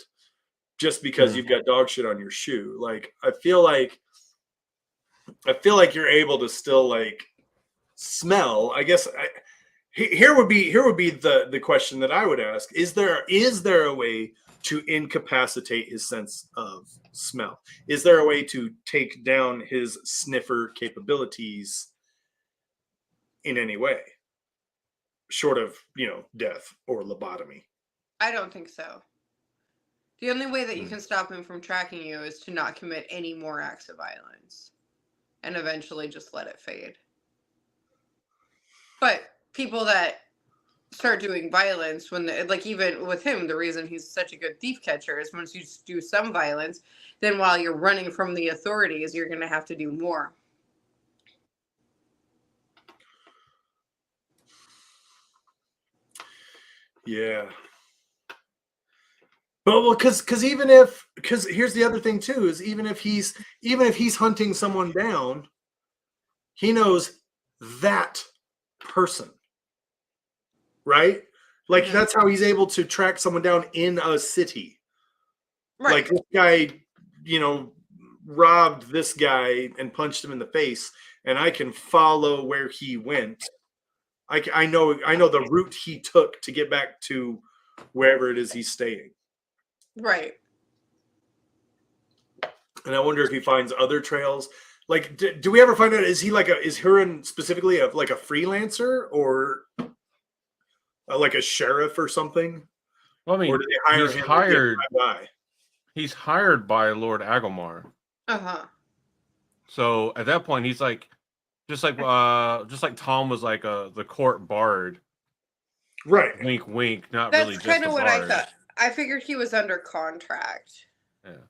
just because you've got dog shit on your shoe. Like I feel like you're able to still like smell. I guess here would be the question that I would ask: Is there a way to incapacitate his sense of smell? Is there a way to take down his sniffer capabilities in any way, short of death or lobotomy? I don't think so. The only way that you can stop him from tracking you is to not commit any more acts of violence and eventually just let it fade. But people that start doing violence, like even with him, the reason he's such a good thief catcher is once you do some violence, then while you're running from the authorities, you're going to have to do more. Yeah. But because here's the other thing too, is even if he's hunting someone down, he knows that person, right? Like that's how he's able to track someone down in a city. Right. Like this guy, robbed this guy and punched him in the face, and I can follow where he went. I know the route he took to get back to wherever it is he's staying. Right. And I wonder if he finds other trails. Like, do we ever find out? Is Huron specifically a freelancer or like a sheriff or something? Well, I mean, or do they hire him? He's hired by Lord Agomar. Uh-huh. So at that point, he's Just like Tom was like the court bard. Right. Wink, wink. Not That's really just kind a of what bard. I thought. I figured he was under contract. Yeah.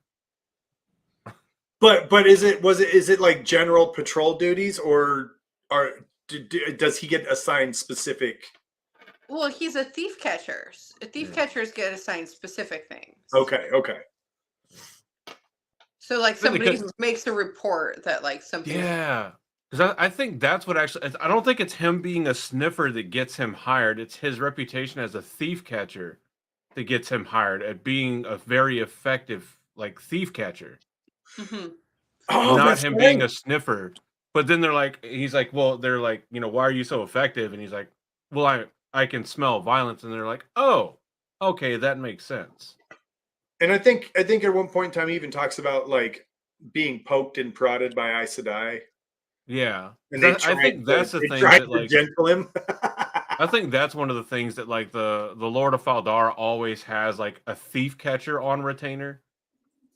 But is it like general patrol duties, or does he get assigned specific? Well, he's a thief catcher. Thief catchers get assigned specific things. Okay. So like Then somebody makes a report that like something. Yeah. Because I think that's what actually. I don't think it's him being a sniffer that gets him hired. It's his reputation as a thief catcher that gets him hired at being a very effective like thief catcher. Mm-hmm. Oh, Not that's him right. being a sniffer. But then he's like, well, they're like, why are you so effective? And he's like, well, I can smell violence. And they're like, oh, okay, that makes sense. And I think at one point in time he even talks about like being poked and prodded by Aes Sedai. Yeah. And I think that's the thing that like gentle him. I think that's one of the things that like the Lord of Faldar always has like a thief catcher on retainer.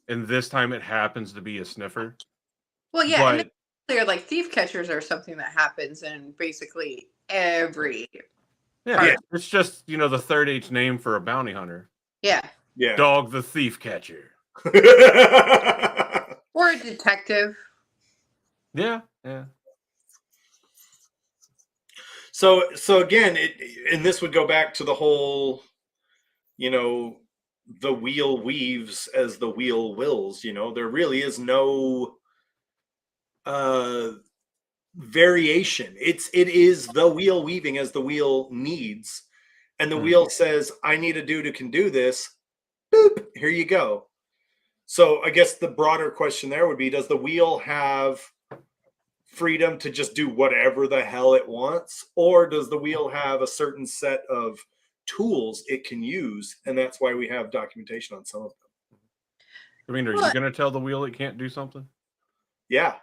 And this time it happens to be a sniffer. Well, yeah, But and they're like thief catchers are something that happens in basically every. yeah, it's just the third H name for a bounty hunter. Yeah. Yeah. Dog the thief catcher. Or a detective. Yeah. So again, and this would go back to the whole, the wheel weaves as the wheel wills. There really is no variation. It is the wheel weaving as the wheel needs, and the wheel says, "I need a dude who can do this." Boop, here you go. So I guess the broader question there would be: does the wheel have freedom to just do whatever the hell it wants, or does the wheel have a certain set of tools it can use, and that's why we have documentation on some of them? I mean, are you gonna tell the wheel it can't do something? Yeah,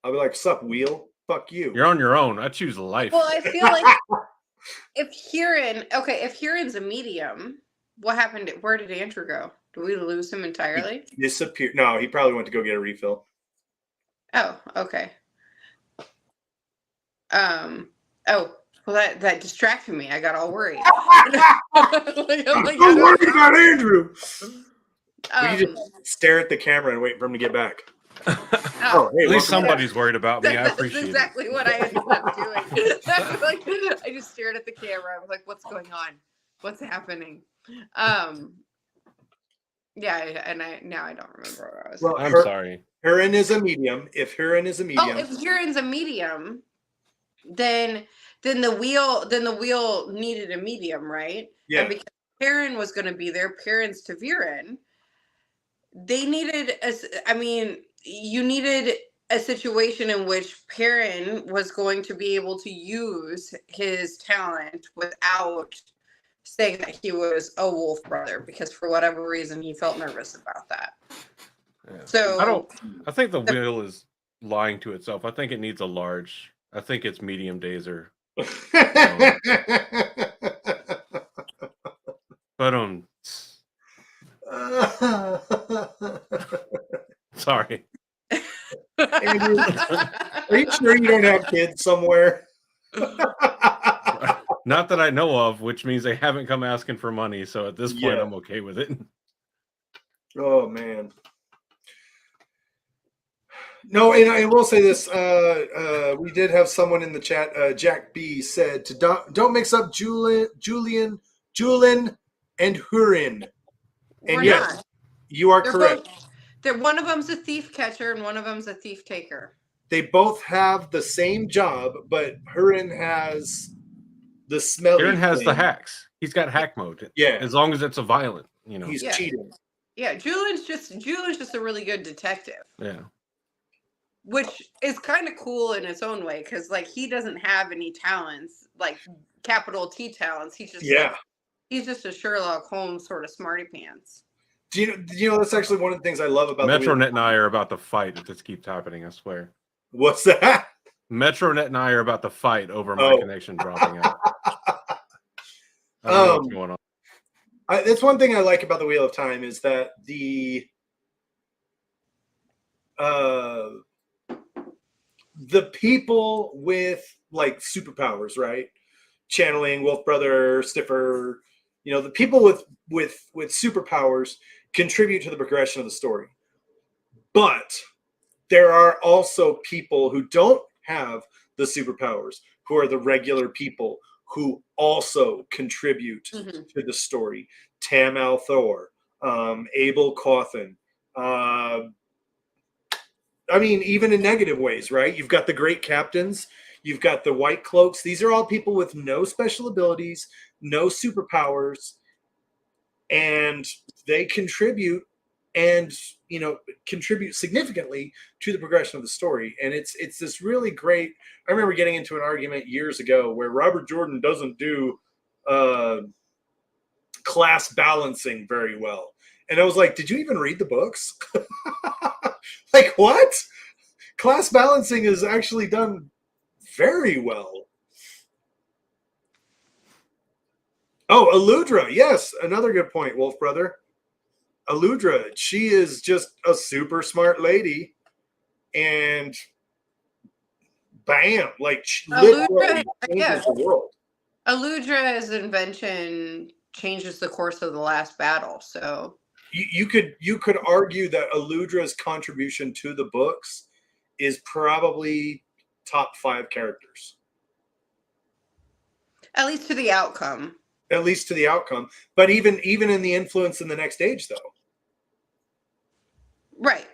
I'll be like, "Sup, wheel? Fuck you." You're on your own. I choose life. Well, I feel like if Huron's a medium, what happened? Where did Andrew go? Did we lose him entirely? He disappeared. No, he probably went to go get a refill. Oh, okay. Oh, well, that distracted me. I got all worried. Don't worry about Andrew. We just stare at the camera and wait for him to get back. Oh, hey, at least somebody's worried about me. I That's appreciate exactly what I ended up doing. I just stared at the camera. I was like, "What's going on? What's happening?" Yeah, and now I don't remember where I was. Well, I'm sorry. Huron is a medium. If Huron is a medium, if Huron's a medium, then the wheel needed a medium, right? Yeah. And because Perrin was going to be their parents to Viren, they needed you needed a situation in which Perrin was going to be able to use his talent without saying that he was a wolf brother, because for whatever reason he felt nervous about that. Yeah. So I think the wheel is lying to itself. I think it needs a large. I think its medium days are. But sorry. Andrew, are you sure you don't have kids somewhere? Not that I know of, which means they haven't come asking for money. So at this point, I'm okay with it. Oh man. No, and I will say this: we did have someone in the chat. Jack B said to don't mix up Julian, and Hurin. And yes, you are correct. One of them's a thief catcher and one of them's a thief taker. They both have the same job, but Hurin has the smelly. Hurin has the hacks. He's got hack mode. Yeah, as long as it's a violent, he's cheating. Yeah, Julian's just a really good detective. Yeah. Which is kind of cool in its own way, because like he doesn't have any talents, like capital T talents. He's just he's just a Sherlock Holmes sort of smarty pants. Do you know that's actually one of the things I love about Metronet and I are about to fight if this keeps happening, I swear. What's that? Metronet and I are about to fight over my connection dropping out. I don't know what's going on. That's one thing I like about the Wheel of Time is that the people with like superpowers, right? Channeling, Wolf Brother, Sniffer, the people with superpowers contribute to the progression of the story. But there are also people who don't have the superpowers, who are the regular people who also contribute to the story. Tam Althor, Abel Cawthon. I mean, even in negative ways, right? You've got the great captains. You've got the white cloaks. These are all people with no special abilities, no superpowers, and they contribute and contribute significantly to the progression of the story. And it's this really great. I remember getting into an argument years ago where Robert Jordan doesn't do class balancing very well, and I was like, did you even read the books? Like, what? Class balancing is actually done very well. Oh, Aludra, yes, another good point, Wolf Brother. Aludra, she is just a super smart lady, and bam, like literally changes the world. Aludra's invention changes the course of the last battle. So you could argue that Aludra's contribution to the books is probably top 5 characters. At least to the outcome. At least to the outcome. But even in the influence in the next age, though. Right.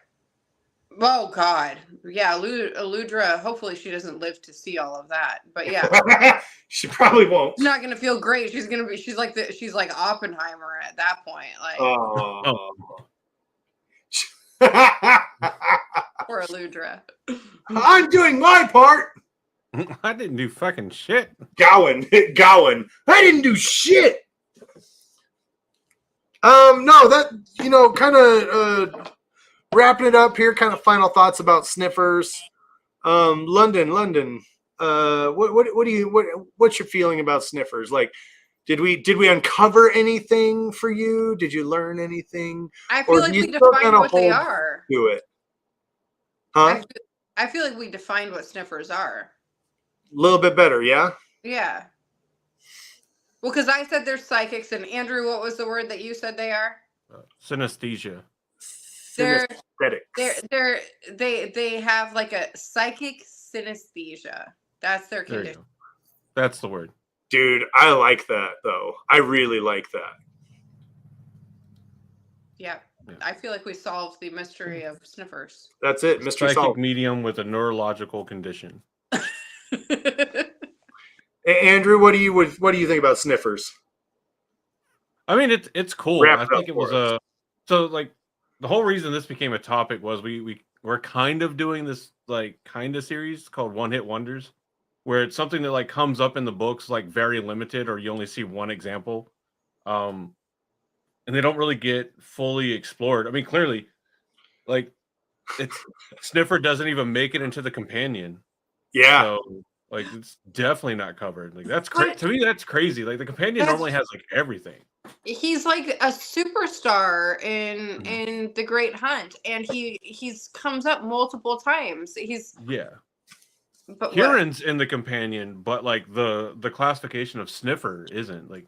Oh, God. Yeah, Aludra, hopefully she doesn't live to see all of that. But yeah. She probably won't. She's not going to feel great. She's like Oppenheimer at that point. Like, poor Aludra. I'm doing my part. I didn't do fucking shit. Gowan. I didn't do shit. No, that kind of wrapping it up here. Kind of final thoughts about Sniffers. London. What's your feeling about Sniffers? Like, did we uncover anything for you? Did you learn anything? I feel like we defined what they are. Do it. Huh? I feel like we defined what Sniffers are. A little bit better, yeah? Yeah. Well, because I said they're psychics, and Andrew, what was the word that you said they are? Synesthesia. They have like a psychic synesthesia. That's their condition. That's the word. Dude, I like that though. I really like that. Yeah. I feel like we solved the mystery of Sniffers. That's it, mystery psychic solved. Medium with a neurological condition. Andrew, what do you think about Sniffers? I mean, it's cool. I think it was so like the whole reason this became a topic was we're kind of doing this like kind of series called One Hit Wonders, where it's something that like comes up in the books like very limited, or you only see one example, and they don't really get fully explored. I mean, clearly, like Sniffer doesn't even make it into the companion. Yeah. So, like, it's definitely not covered. Like, that's to me, that's crazy. Like, the companion normally has like everything. He's like a superstar in The Great Hunt, and he's comes up multiple times. But Kieran's in the companion, but like the classification of Sniffer isn't. Like,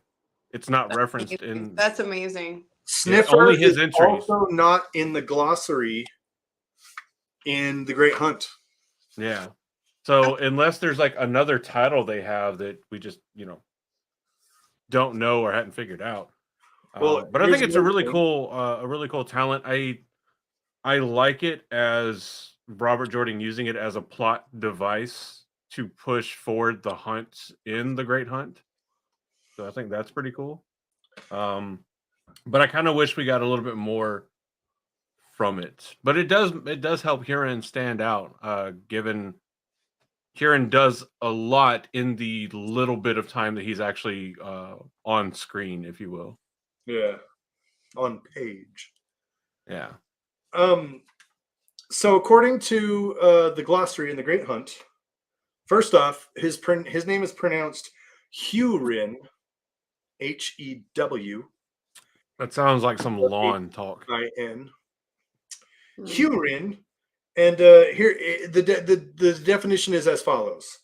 it's not referenced in. That's amazing. Sniffer only his is entries. also not in the glossary in The Great Hunt. Yeah. So unless there's like another title they have that we just don't know or hadn't figured out. Well, but I think it's a really cool talent. I like it as Robert Jordan using it as a plot device to push forward the hunt in The Great Hunt. So I think that's pretty cool. But I kind of wish we got a little bit more from it. But it does help Kieran stand out, given Kieran does a lot in the little bit of time that he's actually on screen, if you will. Yeah. On page. Yeah. So according to the glossary in The Great Hunt, first off, his name is pronounced Hewrin, Hew. That sounds like some lawn talk. Hewrin And here, the definition is as follows.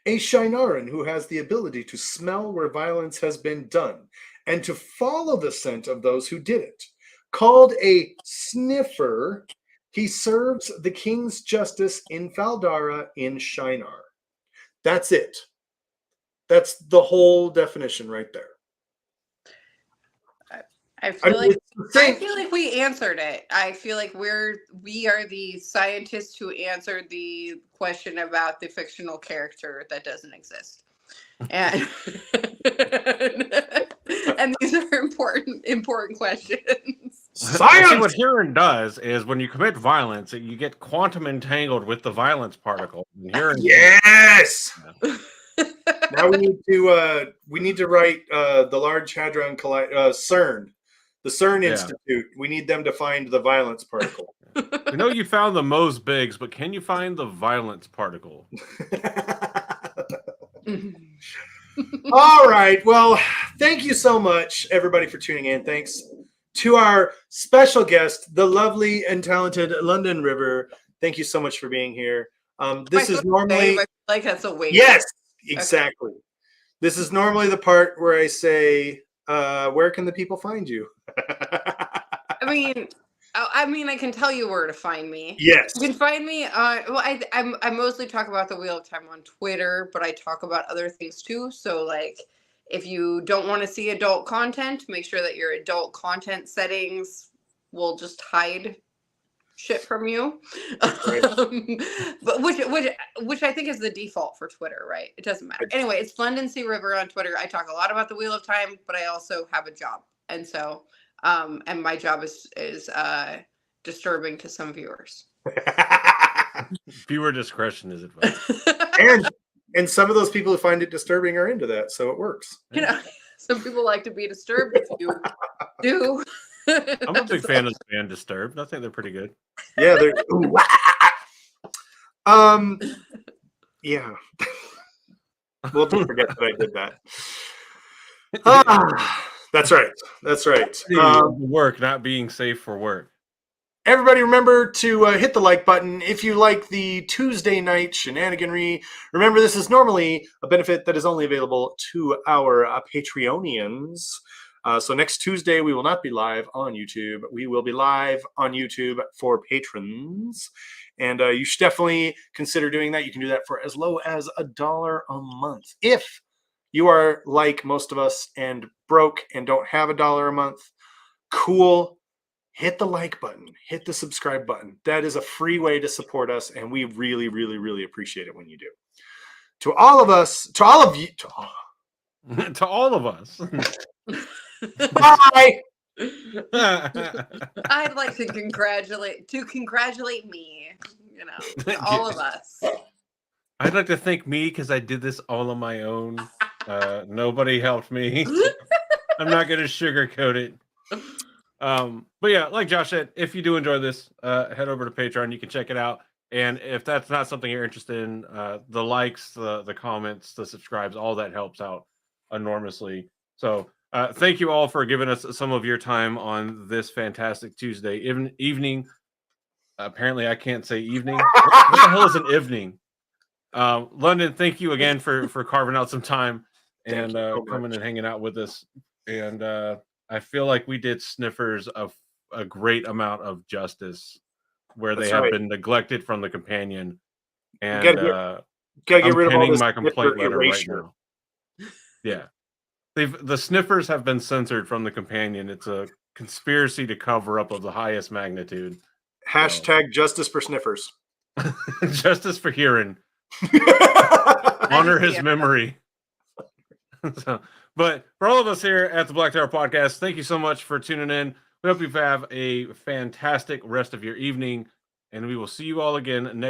A Shinaran who has the ability to smell where violence has been done and to follow the scent of those who did it. Called a sniffer, he serves the king's justice in Faldara in Shinar. That's it. That's the whole definition right there. I feel like it's the same. I feel like we answered it. I feel like we are the scientists who answered the question about the fictional character that doesn't exist. And and these are important questions. See, Science! what Heron does is when you commit violence, you get quantum entangled with the violence particle. And Heron, Yes. Now we need to write the Large Hadron Collider, CERN, the CERN Yeah. Institute. We need them to find the violence particle. we know you found the Mohs-Biggs, but can you find the violence particle? All right. Well, thank you so much, everybody, for tuning in. Thanks to our special guest, the lovely and talented London River. Thank you so much for being here. This is normally like that's a waste. yes, exactly. Okay. This is normally the part where I say, "Where can the people find you?" I mean, I can tell you where to find me. Yes, you can find me. Well, I mostly talk about the Wheel of Time on Twitter, but I talk about other things too. So, like, if you don't want to see adult content, make sure that your adult content settings will just hide shit from you. Right. But which I think is the default for Twitter, right? It doesn't matter. Anyway, it's London C. River on Twitter. I talk a lot about the Wheel of Time, but I also have a job, and so. And my job is disturbing to some viewers. Viewer discretion is advised. and some of those people who find it disturbing are into that, so it works. You know, some people like to be disturbed. If you do, I'm a big fan of the band Disturbed. I think they're pretty good. Yeah, they're yeah. We'll just forget that I did that. That's right. That's right. Work not being safe for work. Everybody remember to hit the like button if you like the Tuesday night shenaniganry. Remember, this is normally a benefit that is only available to our Patreonians. So next Tuesday, we will not be live on YouTube. We will be live on YouTube for patrons. And you should definitely consider doing that. You can do that for as low as $1 a month. If you are like most of us and broke and don't have $1 a month, cool. Hit the like button, hit the subscribe button. That is a free way to support us, and we really, really, really appreciate it when you do. To all of us, to all of you, to all of us. Bye. I'd like to congratulate me, you know, all of us. I'd like to thank me because I did this all on my own. Nobody helped me. I'm not going to sugarcoat it. But yeah, like Josh said, if you do enjoy this, head over to Patreon. You can check it out. And if that's not something you're interested in, the likes, the comments, the subscribes, all that helps out enormously. So thank you all for giving us some of your time on this fantastic Tuesday evening. Apparently, I can't say evening. What the hell is an evening? London, thank you again for carving out some time and coming and hanging out with us. And I feel like we did Sniffers a great amount of justice where they have been neglected from the companion. And gotta get I'm rid of all penning this my complaint letter erasure. right now. Yeah. The Sniffers have been censored from the companion. It's a conspiracy to cover up of the highest magnitude. Hashtag justice for Sniffers. Justice for Heron. Honor his memory. So, but for all of us here at the Black Tower Podcast, thank you so much for tuning in. We hope you have a fantastic rest of your evening, and we will see you all again next